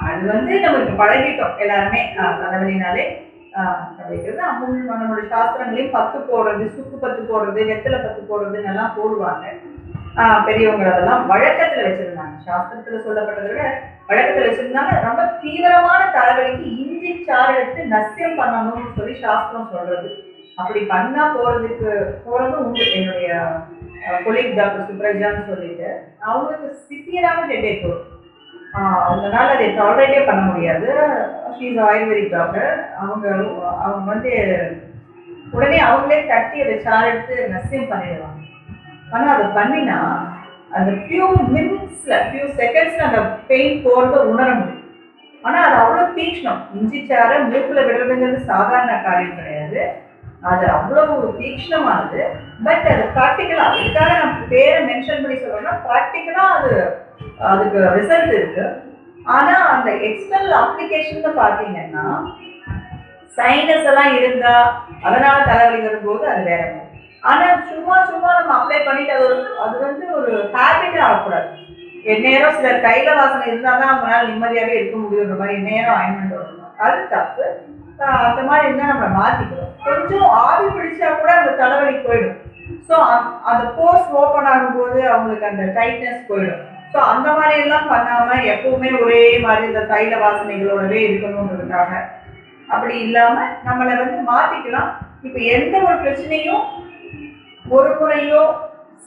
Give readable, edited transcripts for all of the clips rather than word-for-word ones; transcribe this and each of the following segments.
அது வந்து நமக்கு பழகிட்டோம் எல்லாருமே. தலைவலினாலே அப்படிங்கிறது நம்மளுடைய சாஸ்திரங்களையும் பத்து போடுறது, சுக்கு பத்து போடுறது, வெத்தலை பத்து போடுறதுன்னு எல்லாம் போடுவாங்க. பெரியவங்க அதெல்லாம் வழக்கத்துல வச்சிருந்தாங்க. சாஸ்திரத்துல சொல்லப்பட்டதை விட வழக்கத்துல வச்சிருந்தாங்க. ரொம்ப தீவிரமான தலைவலிக்கு இஞ்சி சாறு எடுத்து நசியம் பண்ணணும்னு சொல்லி சாஸ்திரம் சொல்றது. அப்படி பண்ணா போறதும் உண்டு. என்னுடைய கொலீக் டாக்டர் சுப்ரஜான்னு சொல்லிட்டு அவங்களுக்கு சிவியரான ஹெட்டேக் வரும். அவங்களால அதை டாலரேட்டே பண்ண முடியாது. She's ayurvedic doctor. அவங்க வந்து உடனே அவங்களே தட்டி அதை சார் எடுத்து நசியம் பண்ணிடுவாங்க. ஆனால் அதை பண்ணினா அந்த ஃபியூ மினிட்ஸ்ல ஃபியூ செகண்ட்ஸ்ல அந்த பெயின் போகிறத உணர முடியும். ஆனால் அது அவ்வளோ தீக்ஷ்ணம். இஞ்சி சாரை மூக்கில் விடுறதுங்கிறது சாதாரண காரியம் கிடையாது. அது அவ்வளவு தீக்ஷ்ணமானது. பட் அது ப்ராக்டிக்கலா இதுக்காக நம்ம பேரை மென்ஷன் பண்ணி சொல்றோம்னா ப்ராக்டிக்கலா அதுக்கு ரிசல்ட் இருக்கு. ஆனா அந்த எக்ஸ்டர்னல் அப்ளிகேஷன் பாத்தீங்கன்னா சைனஸ் எல்லாம் இருந்தா அதனால தலைவலி வரும்போது அது வேற. ஆனா சும்மா நம்ம அப்ளை பண்ணிட்டு அது வந்து ஒரு ஹேபிட் ஆகக்கூடாது. எந்நேரம் சில தைல வாசனை இருந்தாதான் அவங்களால நிம்மதியாவே இருக்க முடியுன்ற மாதிரி எந்நேரம் ஆயின்மெண்ட் வரணும். அது தப்பு. அந்த மாதிரி இருந்தால் நம்ம மாற்றிக்கணும். கொஞ்சம் ஆவி பிடிச்சா கூட அந்த தலைவலி போயிடும். ஸோ அந்த போர்ஸ் ஓப்பன் ஆகும்போது அவங்களுக்கு அந்த டைட்னஸ் போயிடும். ஸோ அந்த மாதிரி எல்லாம் பண்ணாமல் எப்பவுமே ஒரே மாதிரி இந்த தைல வாசனைகளோடவே இருக்கணுன்றதுக்காக அப்படி இல்லாமல் நம்மளை வந்து மாற்றிக்கலாம். இப்போ எந்த ஒரு பிரச்சனையும் ஒரு முறையோ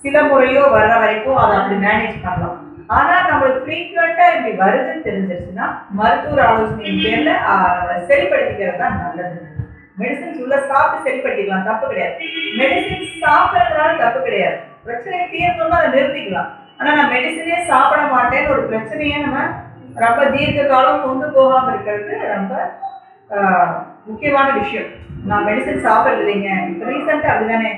சில முறையோ வர்ற வரைக்கும் அதை அப்படி மேனேஜ் பண்ணலாம். ஆனா நம்மளுக்கு ஃப்ரீக்வெண்டா இப்படி வருதுன்னு தெரிஞ்சிருச்சுன்னா மருத்துவர் ஆலோசனையின் பேர்ல நம்மளை சரிப்படுத்திக்கிறது தான் நல்லது. மெடிசின்ஸ் உள்ள சாப்பிட்டு சரிப்படுத்திக்கலாம், தப்பு கிடையாது. மெடிசின்ஸ் சாப்பிட்றதுனால தப்பு கிடையாது. பிரச்சனையை தீர்க்கணும்னா அதை நிறுத்திக்கலாம். ஆனா நான் மெடிசினே சாப்பிட மாட்டேன்னு ஒரு பிரச்சனையை நம்ம ரொம்ப தீர்க்க காலம் கொண்டு போகாம இருக்கிறது ரொம்ப முக்கியமான விஷயம். நான் மெடிசின் சாப்பிட்றது இல்லைங்க. இப்போ ரீசெண்டா அப்படிதானே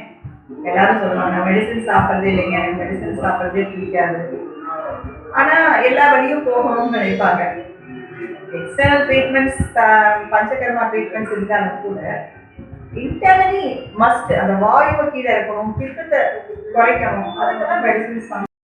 எல்லாரும் சொல்லுவாங்க, நான் மெடிசின் சாப்பிட்றதே இல்லைங்க, எனக்கு மெடிசின் சாப்பிட்றதே பிடிக்காது. ஆனா எல்லா வழியும் போகணும்னு நினைப்பாங்க. எக்ஸ்டர்னல் ட்ரீட்மெண்ட்ஸ் பஞ்சகர்மா ட்ரீட்மெண்ட்ஸ் இருந்தாலும் கூட இன்டர்னலி மஸ்ட் அந்த வாயுவை கீழே இருக்கணும், பித்தத்தை குறைக்கணும். அதுக்கெல்லாம் மெடிசின்ஸ்